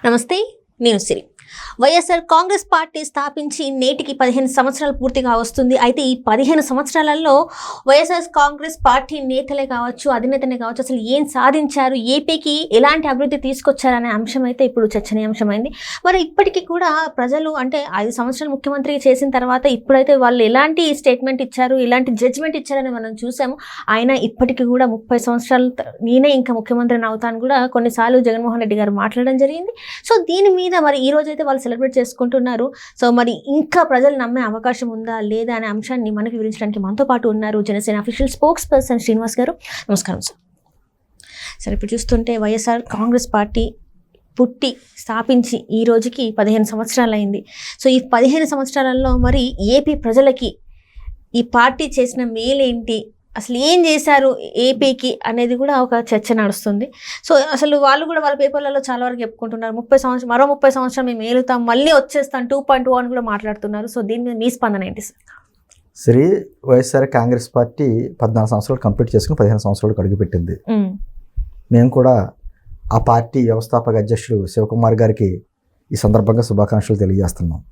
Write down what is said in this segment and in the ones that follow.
నమస్తే, నేను సిరి. వైఎస్ఆర్ కాంగ్రెస్ పార్టీ స్థాపించి నేటికి 15 సంవత్సరాలు పూర్తిగా వస్తుంది. అయితే ఈ 15 సంవత్సరాలలో వైఎస్ఆర్ కాంగ్రెస్ పార్టీ నేతలే కావచ్చు, అధినేతనే కావచ్చు, అసలు ఏం సాధించారు, ఏపీకి ఎలాంటి అభివృద్ధి తీసుకొచ్చారనే అంశం అయితే ఇప్పుడు చర్చనీయాంశమైంది. మరి ఇప్పటికీ కూడా ప్రజలు అంటే 5 సంవత్సరాలు ముఖ్యమంత్రి చేసిన తర్వాత ఇప్పుడైతే వాళ్ళు ఎలాంటి స్టేట్మెంట్ ఇచ్చారు, ఎలాంటి జడ్జిమెంట్ ఇచ్చారని మనం చూసాము. ఆయన ఇప్పటికీ కూడా 30 సంవత్సరాలు నేనే ఇంకా ముఖ్యమంత్రిని అవుతాను కూడా కొన్నిసార్లు జగన్మోహన్ రెడ్డి గారు మాట్లాడడం జరిగింది. సో దీని మీద మరి ఈ రోజైతే వాళ్ళు సెలబ్రేట్ చేసుకుంటున్నారు. సో మరి ఇంకా ప్రజలు నమ్మే అవకాశం ఉందా లేదా అనే అంశాన్ని మనకి వివరించడానికి మనతో పాటు ఉన్నారు Janasena official spokes person Srinivas గారు. నమస్కారం సార్. సరే, ఇప్పుడు చూస్తుంటే వైఎస్ఆర్ కాంగ్రెస్ పార్టీ పుట్టి స్థాపించి ఈ రోజుకి 15 సంవత్సరాలు అయింది. సో ఈ 15 సంవత్సరాలలో మరి ఏపీ ప్రజలకి ఈ పార్టీ చేసిన మేలేంటి, అసలు ఏం చేశారు ఏపీకి అనేది కూడా ఒక చర్చ నడుస్తుంది. సో అసలు వాళ్ళు కూడా వాళ్ళ పేపర్లలో చాలా వరకు చెప్పుకుంటున్నారు, మరో 30 సంవత్సరాలు మేము మేలుతాం, మళ్ళీ వచ్చేస్తాం 2.2 అని కూడా మాట్లాడుతున్నారు. సో దీని మీద మీ స్పందన ఏంటి సార్? శ్రీ వైఎస్ఆర్ కాంగ్రెస్ పార్టీ 14 సంవత్సరాలు కంప్లీట్ చేసుకుని 15 సంవత్సరాలకు అడుగుపెట్టింది. మేము కూడా ఆ పార్టీ వ్యవస్థాపక అధ్యక్షుడు శివకుమార్ గారికి ఈ సందర్భంగా శుభాకాంక్షలు తెలియజేస్తున్నాం.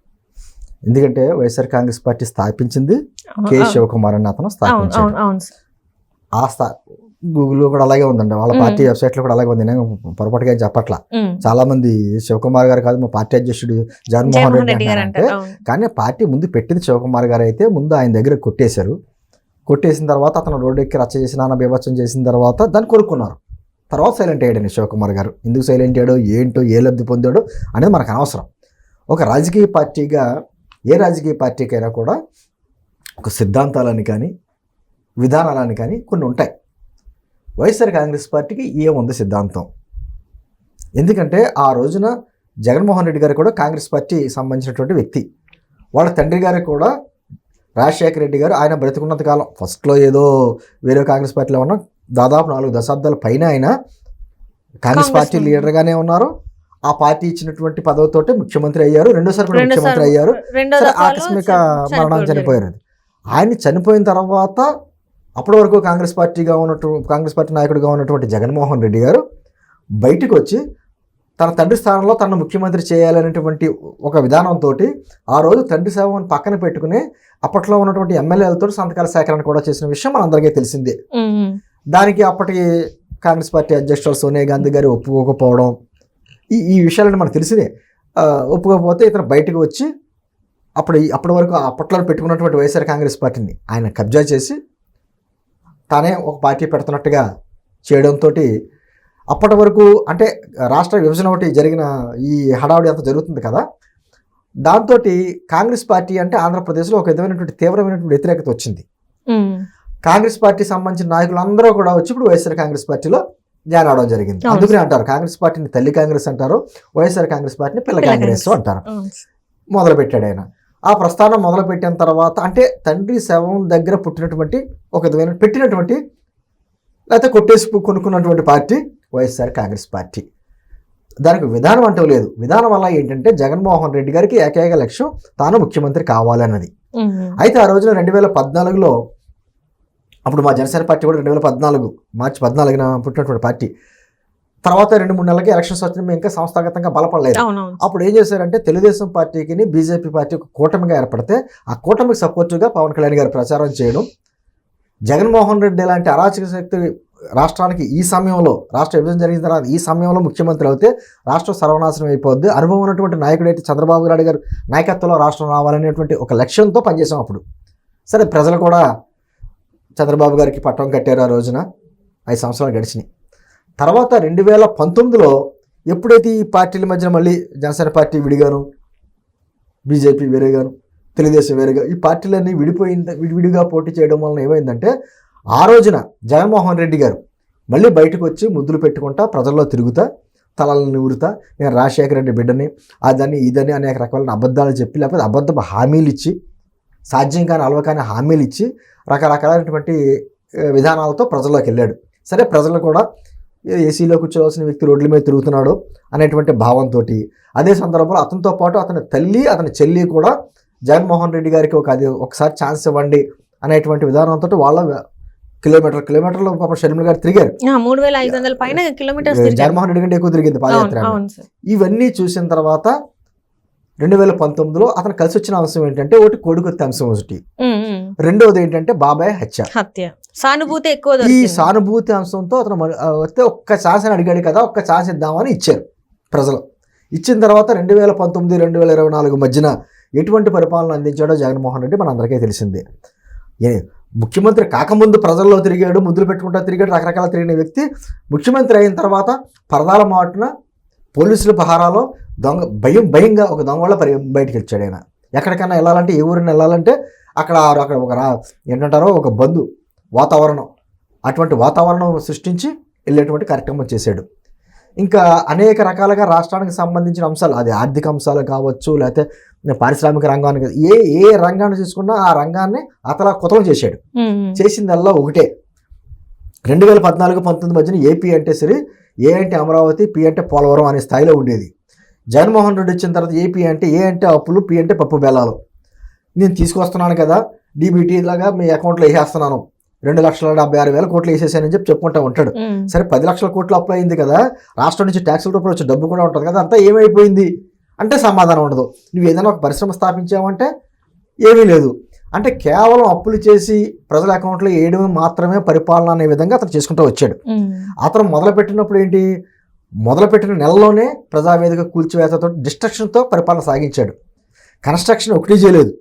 ఎందుకంటే వైఎస్ఆర్ కాంగ్రెస్ పార్టీ స్థాపించింది కె శివకుమార్ అన్న అతను స్థాపించాడు. గూగుల్లో కూడా అలాగే ఉందండి, వాళ్ళ పార్టీ వెబ్సైట్లో కూడా అలాగే ఉంది. నేను పొరపాటుగా ఏం చెప్పట్లా. చాలా మంది శివకుమార్ గారు కాదు, మా పార్టీ అధ్యక్షుడు జగన్మోహన్ రెడ్డి అంటే, కానీ పార్టీ ముందు పెట్టింది శివకుమార్ గారు అయితే ముందు ఆయన దగ్గర కొట్టేశారు. కొట్టేసిన తర్వాత అతను రోడ్డెక్కి రచ్చ చేసి నాన్న బీభత్సం చేసిన తర్వాత దాన్ని కొనుక్కున్నారు. తర్వాత సైలెంట్ అయ్యాడు శివకుమార్ గారు. ఎందుకు సైలెంట్ అయ్యాడో, ఏంటో, ఏ లబ్ధి పొందాడో అనేది మనకు అనవసరం. ఒక రాజకీయ పార్టీగా ఏ రాజకీయ పార్టీకైనా కూడా ఒక సిద్ధాంతాలని కానీ విధానాలని కానీ కొన్ని ఉంటాయి. వైఎస్ఆర్ కాంగ్రెస్ పార్టీకి ఏముంది సిద్ధాంతం? ఎందుకంటే ఆ రోజున జగన్మోహన్ రెడ్డి గారు కూడా కాంగ్రెస్ పార్టీ సంబంధించినటువంటి వ్యక్తి. వాళ్ళ తండ్రి గారు కూడా రాజశేఖర రెడ్డి గారు, ఆయన బ్రతికున్నంత కాలం ఫస్ట్లో ఏదో వేరే కాంగ్రెస్ పార్టీలో ఉన్న దాదాపు 4 దశాబ్దాల పైన ఆయన కాంగ్రెస్ పార్టీ లీడర్గానే ఉన్నారు. ఆ పార్టీ ఇచ్చినటువంటి పదవితోటే ముఖ్యమంత్రి అయ్యారు. రెండోసారి కూడా ముఖ్యమంత్రి అయ్యారు. ఆకస్మిక మరణం చనిపోయారు. ఆయన చనిపోయిన తర్వాత అప్పటి వరకు కాంగ్రెస్ పార్టీ నాయకుడిగా ఉన్నటువంటి జగన్మోహన్ రెడ్డి గారు బయటకు వచ్చి తన తండ్రి స్థానంలో తనను ముఖ్యమంత్రి చేయాలనేటువంటి ఒక విధానంతో ఆ రోజు తండ్రి సేవను పక్కన పెట్టుకుని అప్పట్లో ఉన్నటువంటి ఎమ్మెల్యేలతో సంతకాల సేకరణ కూడా చేసిన విషయం మనందరికీ తెలిసిందే. దానికి అప్పటి కాంగ్రెస్ పార్టీ అధ్యక్షుడు సోనియా గాంధీ గారు ఒప్పుకోకపోవడం, ఈ విషయాలని మనకు తెలిసిందే. ఒప్పుకోకపోతే ఇతను బయటకు వచ్చి అప్పటి వరకు అప్పట్లో పెట్టుకున్నటువంటి వైఎస్ఆర్ కాంగ్రెస్ పార్టీని ఆయన కబ్జా చేసి తానే ఒక పార్టీ పెడుతున్నట్టుగా చేయడంతో అప్పటి వరకు అంటే రాష్ట్ర విభజన ఒకటి జరిగిన ఈ హడావుడి అంతా జరుగుతుంది కదా, దాంతో కాంగ్రెస్ పార్టీ అంటే ఆంధ్రప్రదేశ్లో ఒక విధమైనటువంటి తీవ్రమైనటువంటి వ్యతిరేకత వచ్చింది. కాంగ్రెస్ పార్టీ సంబంధించిన నాయకులందరూ కూడా వచ్చి ఇప్పుడు వైఎస్ఆర్ కాంగ్రెస్ పార్టీలో జాయిన్ అవడం జరిగింది. అందుకనే అంటారు కాంగ్రెస్ పార్టీని తల్లి కాంగ్రెస్ అంటారు, వైఎస్ఆర్ కాంగ్రెస్ పార్టీని పిల్ల కాంగ్రెస్ అంటారు. మొదలుపెట్టాడు ఆయన. ఆ ప్రస్థానం మొదలుపెట్టిన తర్వాత అంటే తండ్రి శవం దగ్గర పుట్టినటువంటి ఒక విధమైన పెట్టినటువంటి లేకపోతే కొట్టేసి కొనుక్కున్నటువంటి పార్టీ వైఎస్ఆర్ కాంగ్రెస్ పార్టీ. దానికి విధానం అంటూ లేదు. విధానం వల్ల ఏంటంటే జగన్మోహన్ రెడ్డి గారికి ఏకైక లక్ష్యం తాను ముఖ్యమంత్రి కావాలన్నది. అయితే ఆ రోజున 2014లో అప్పుడు మా జనసేన పార్టీ కూడా 2014 మార్చి 14న పుట్టినటువంటి పార్టీ. తర్వాత 2-3 నెలలకి ఎలక్షన్స్ వచ్చినా మేము ఇంకా సంస్థాగతంగా బలపడలేదు. అప్పుడు ఏం చేశారంటే తెలుగుదేశం పార్టీకి బీజేపీ పార్టీ ఒక కూటమిగా ఏర్పడితే ఆ కూటమికి సపోర్టుగా పవన్ కళ్యాణ్ గారు ప్రచారం చేయడం, జగన్మోహన్ రెడ్డి లాంటి అరాచక శక్తి రాష్ట్రానికి ఈ సమయంలో రాష్ట్ర విభజన జరిగిన తర్వాత ఈ సమయంలో ముఖ్యమంత్రి అయితే రాష్ట్రం సర్వనాశనం అయిపోద్ది, అనుభవం ఉన్నటువంటి నాయకుడైతే చంద్రబాబు నాయుడు గారు నాయకత్వంలో రాష్ట్రం రావాలనేటువంటి ఒక లక్ష్యంతో పనిచేసాం. అప్పుడు సరే ప్రజలు కూడా చంద్రబాబు గారికి పట్టం కట్టారు. ఆ రోజున 5 సంవత్సరాలు గడిచినాయి. తర్వాత 2019లో ఎప్పుడైతే ఈ పార్టీల మధ్యన మళ్ళీ జనసేన పార్టీ విడిగాను, బీజేపీ వేరేగాను, తెలుగుదేశం వేరేగా ఈ పార్టీలన్నీ విడివిడిగా పోటీ చేయడం వలన ఏమైందంటే ఆ రోజున జగన్మోహన్ రెడ్డి గారు మళ్ళీ బయటకు వచ్చి ముద్దులు పెట్టుకుంటా ప్రజల్లో తిరుగుతా తలలను ఊరుతా నేను రాజశేఖర రెడ్డి బిడ్డని అదని ఇదని అనేక రకాలైన అబద్ధాలు చెప్పి లేకపోతే అబద్ధ హామీలు ఇచ్చి సాధ్యం కాని అలవకాని హామీలు ఇచ్చి రకరకాలైనటువంటి విధానాలతో ప్రజల్లోకి వెళ్ళాడు. సరే ప్రజలు కూడా ఏసీలో కూర్చోవలసిన వ్యక్తి రోడ్ల మీద తిరుగుతున్నాడు అనేటువంటి భావంతో అదే సందర్భంలో అతనితో పాటు అతని తల్లి అతని చెల్లి కూడా జగన్మోహన్ రెడ్డి గారికి ఒకసారి ఛాన్స్ ఇవ్వండి అనేటువంటి విధానంతో వాళ్ళ కిలోమీటర్లు పాపం షర్మిల గారు తిరిగారు. 3,500 పైన కిలోమీటర్స్ జగన్మోహన్ రెడ్డి కంటే ఎక్కువ తిరిగింది పాదయాత్ర. ఇవన్నీ చూసిన తర్వాత 2019లో అతను కలిసి వచ్చిన అంశం ఏంటంటే ఒకటి కోడికొత్తి అంశం ఒకటి, రెండవది ఏంటంటే బాబాయ్ హత్య. సానుభూతి ఎక్కువ. ఈ సానుభూతి అంశంతో అతను వస్తే ఒక్క ఛాన్స్ అని అడిగాడు కదా, ఒక్క ఛాన్స్ ఇద్దామని ఇచ్చారు ప్రజలు. ఇచ్చిన తర్వాత 2019-2024 మధ్యన ఎటువంటి పరిపాలన అందించాడో జగన్మోహన్ రెడ్డి మనందరికీ తెలిసిందే. ముఖ్యమంత్రి కాకముందు ప్రజల్లో తిరిగాడు, ముద్దులు పెట్టుకుంటా తిరిగాడు, రకరకాల తిరిగిన వ్యక్తి. ముఖ్యమంత్రి అయిన తర్వాత పరదాల మాటున పోలీసుల పహారాలో భయంగా ఒక దొంగ వల్ల బయటకు వచ్చాడు ఆయన. ఎక్కడికైనా వెళ్ళాలంటే, ఏ ఊరిని వెళ్ళాలంటే అక్కడ ఒక ఏంటంటారో ఒక వాతావరణం, అటువంటి వాతావరణం సృష్టించి వెళ్ళేటువంటి కార్యక్రమం చేశాడు. ఇంకా అనేక రకాలుగా రాష్ట్రానికి సంబంధించిన అంశాలు, అది ఆర్థిక అంశాలు కావచ్చు, లేకపోతే పారిశ్రామిక రంగానికి, ఏ రంగాన్ని తీసుకున్నా ఆ రంగాన్ని అతలా కుతలం చేశాడు. చేసిందల్లా ఒకటే, 2014-19 మధ్యన ఏపీ అంటే సరే, ఏ అంటే అమరావతి, పి అంటే పోలవరం అనే స్థాయిలో ఉండేది. జగన్మోహన్ రెడ్డి వచ్చిన తర్వాత ఏపీ అంటే ఏ అంటే అప్పులు, పి అంటే పప్పు బెల్లాలు. నేను తీసుకొస్తున్నాను కదా, డీబీటీ లాగా మీ అకౌంట్లో వేసేస్తున్నాను, 2,76,000 కోట్లు వేసేసానని చెప్పుకుంటా ఉంటాడు. సరే 10 లక్షల కోట్లు అప్లై అయింది కదా, రాష్ట్రం నుంచి ట్యాక్సుల రూపంలో వచ్చే డబ్బు కూడా ఉంటుంది కదా, అంతా ఏమైపోయింది అంటే సమాధానం ఉండదు. నువ్వు ఏదైనా ఒక పరిశ్రమ స్థాపించావంటే ఏమీ లేదు. అంటే కేవలం అప్పులు చేసి ప్రజల అకౌంట్లో వేయడం మాత్రమే పరిపాలన అనే విధంగా అతను చేసుకుంటూ వచ్చాడు. అతను మొదలుపెట్టిన నెలలోనే ప్రజావేదిక కూల్చివేతతో, డిస్ట్రక్షన్తో పరిపాలన సాగించాడు. కన్స్ట్రక్షన్ ఒకటి చేయలేదు,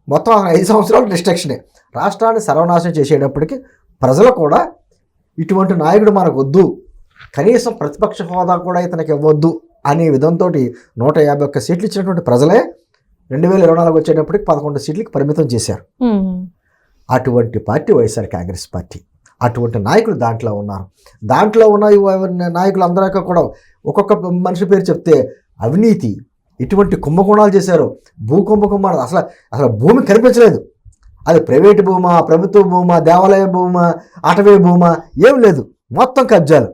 మొత్తం 5 సంవత్సరాలు డిస్ట్రక్షనే. రాష్ట్రాన్ని సర్వనాశనం చేసేటప్పటికి ప్రజలు కూడా ఇటువంటి నాయకుడు మనకు వద్దు, కనీసం ప్రతిపక్ష హోదా కూడా ఇతనికి ఇవ్వద్దు అనే విధంతో 151 సీట్లు ఇచ్చినటువంటి ప్రజలే 2024 వచ్చేటప్పటికి 11 సీట్లకి పరిమితం చేశారు. అటువంటి పార్టీ వైఎస్ఆర్ కాంగ్రెస్ పార్టీ. అటువంటి నాయకులు దాంట్లో ఉన్నారు. దాంట్లో ఉన్న నాయకులు అందరికీ కూడా ఒక్కొక్క మనిషి పేరు చెప్తే అవినీతి, ఇటువంటి కుంభకోణాలు చేశారు, భూకుంభకోణాలు. అసలు భూమి కనిపించలేదు, అది ప్రైవేటు భూమా, ప్రభుత్వ భూమా, దేవాలయ భూమా, అటవీ భూమా, ఏం లేదు, మొత్తం కబ్జాలు.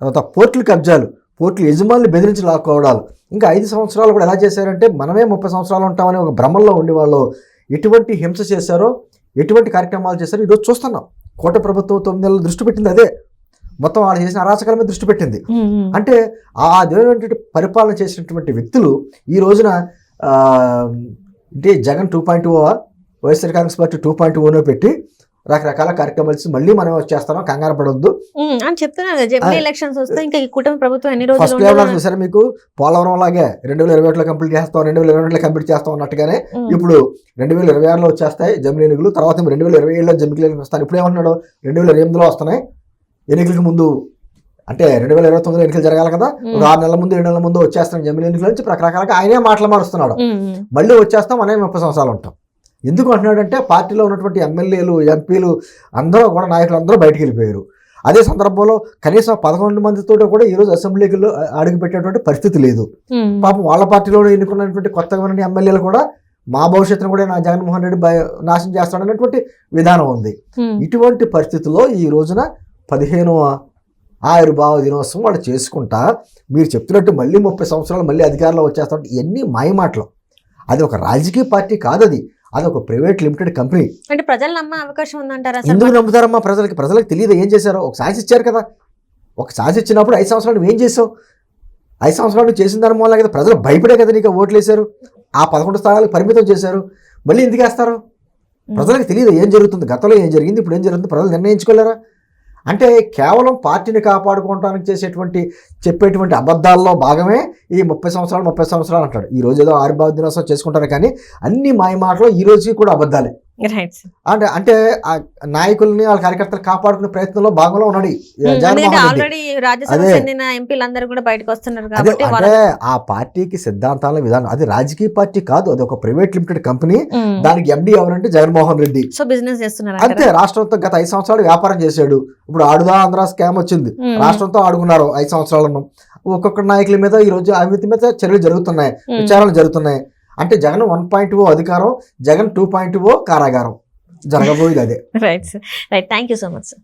తర్వాత పోర్టులు కబ్జాలు, పోర్టులు యజమానులు బెదిరించి లాక్కోవడాలు. ఇంకా 5 సంవత్సరాలు కూడా ఎలా చేశారంటే మనమే 30 సంవత్సరాలు ఉంటామని ఒక భ్రమంలో ఉండి వాళ్ళు ఎటువంటి హింస చేశారో, ఎటువంటి కార్యక్రమాలు చేశారో ఈరోజు చూస్తున్నాం. కోట ప్రభుత్వం 9 నెలలు దృష్టి పెట్టింది అదే, మొత్తం వాళ్ళు చేసిన అరాచకాల మీద దృష్టి పెట్టింది. అంటే అదేంటి పరిపాలన చేసినటువంటి వ్యక్తులు ఈ రోజున అంటే జగన్ 2.0 వైఎస్ఆర్ కాంగ్రెస్ పార్టీ 2.0 పెట్టి రకరకాల కార్యక్రమాలు మళ్ళీ మనం వచ్చేస్తాం, కంగారు పడొద్దు అని చెప్తున్నారు. ఎలక్షన్స్ వస్తే ఇంకా ఈ కూటమి ప్రభుత్వం ఎన్ని రోజులు ఫస్ట్ లెవెల్ చూసారా మీకు, పోలవరం లాగే 2021లో కంప్లీట్ చేస్తాం, 2022లో కంప్లీట్ చేస్తాం అన్నట్టుగానే ఇప్పుడు 2026లో వచ్చేస్తాయి జమిలీ ఎన్నికలు, తర్వాత 2027లో జమిలీ ఎన్నికలు వస్తాను. ఇప్పుడు ఏమన్నాడు, 2028లో వస్తున్నాయి ఎన్నికలకు ముందు, అంటే 2029లో ఎన్నికలు జరగాలి కదా, ఒక 6 నెలల ముందు 7 నెలల ముందు వచ్చేస్తాం జమిలీ ఎన్నికల నుంచి రకరకాలుగా ఆయనే మాటలు మారుస్తున్నాడు. మళ్ళీ వచ్చేస్తాం, అనే 30 సంవత్సరాలు ఉంటాం. ఎందుకు అంటున్నాడంటే పార్టీలో ఉన్నటువంటి ఎమ్మెల్యేలు, ఎంపీలు అందరూ కూడా, నాయకులు అందరూ బయటికి వెళ్ళిపోయారు. అదే సందర్భంలో కనీసం 11 మందితో కూడా ఈరోజు అసెంబ్లీలో అడుగు పెట్టేటువంటి పరిస్థితి లేదు. పాపం వాళ్ళ పార్టీలో ఎన్నుకున్నటువంటి కొత్తగా ఎమ్మెల్యేలు కూడా మా భవిష్యత్తును కూడా నా జగన్మోహన్ రెడ్డి నాశనం చేస్తాడనేటువంటి విధానం ఉంది. ఇటువంటి పరిస్థితుల్లో ఈ రోజున 15వ ఆవిర్భావ దినోత్సవం వాళ్ళు చేసుకుంటా మీరు చెప్తున్నట్టు మళ్ళీ 30 సంవత్సరాలు మళ్ళీ అధికారంలో వచ్చేస్తాం, ఇవన్నీ మాయమాటలు. అది ఒక రాజకీయ పార్టీ కాదు, అది ఒక ప్రైవేట్ లిమిటెడ్ కంపెనీ. అంటే ప్రజలు నమ్మే అవకాశం ఉందంటారా? ఎందుకు నమ్ముతారమ్మా? ప్రజలకు తెలియదు ఏం చేశారో. ఒక ఛాన్స్ ఇచ్చారు కదా, ఒక ఛాన్స్ ఇచ్చినప్పుడు 5 సంవత్సరాలు నువ్వు ఏం చేసావు? 5 సంవత్సరాలు చేసిన దాని మూలంగా కదా ప్రజలు భయపడే కదా నీకు ఓట్లు వేశారు, ఆ 11 స్థానాలకు పరిమితం చేశారు. మళ్ళీ ఎందుకు వేస్తారు? ప్రజలకు తెలియదు ఏం జరుగుతుంది, గతంలో ఏం జరిగింది, ఇప్పుడు ఏం జరుగుతుంది, ప్రజలు నిర్ణయించుకోలేరా? అంటే కేవలం పార్టీని కాపాడుకోవడానికి చెప్పేటువంటి అబద్ధాల్లో భాగమే ఈ 30 సంవత్సరాలు అంటాడు. ఈ రోజు ఏదో ఆవిర్భావ దినోత్సవం చేసుకుంటారు, కానీ అన్ని మాయమాటలు ఈ రోజుకి కూడా అబద్ధాలే. అంటే నాయకుల్ని వాళ్ళ కార్యకర్తలు కాపాడుకునే ప్రయత్నంలో భాగంలో ఉన్నాడు. అంటే ఆ పార్టీకి సిద్ధాంతాల విధానం, అది రాజకీయ పార్టీ కాదు, అది ఒక ప్రైవేట్ లిమిటెడ్ కంపెనీ. దానికి ఎండి ఎవరంటే జగన్మోహన్ రెడ్డి. సో బిజినెస్ చేస్తున్నారు అంతే. రాష్ట్రంతో గత 5 సంవత్సరాలు వ్యాపారం చేశాడు. ఇప్పుడు ఆడుదా ఆంధ్ర స్కామ్ వచ్చింది, రాష్ట్రంతో ఆడుకున్నారు 5 సంవత్సరాలను. ఒక్కొక్క నాయకుల మీద ఈ రోజు అవినీతి మీద చర్యలు జరుగుతున్నాయి, విచారణలు జరుగుతున్నాయి. అంటే జగన్ 1.0 అధికారం, జగన్ 2.0 కారాగారం జరగబోయేది అదే. Right thank you so much sir.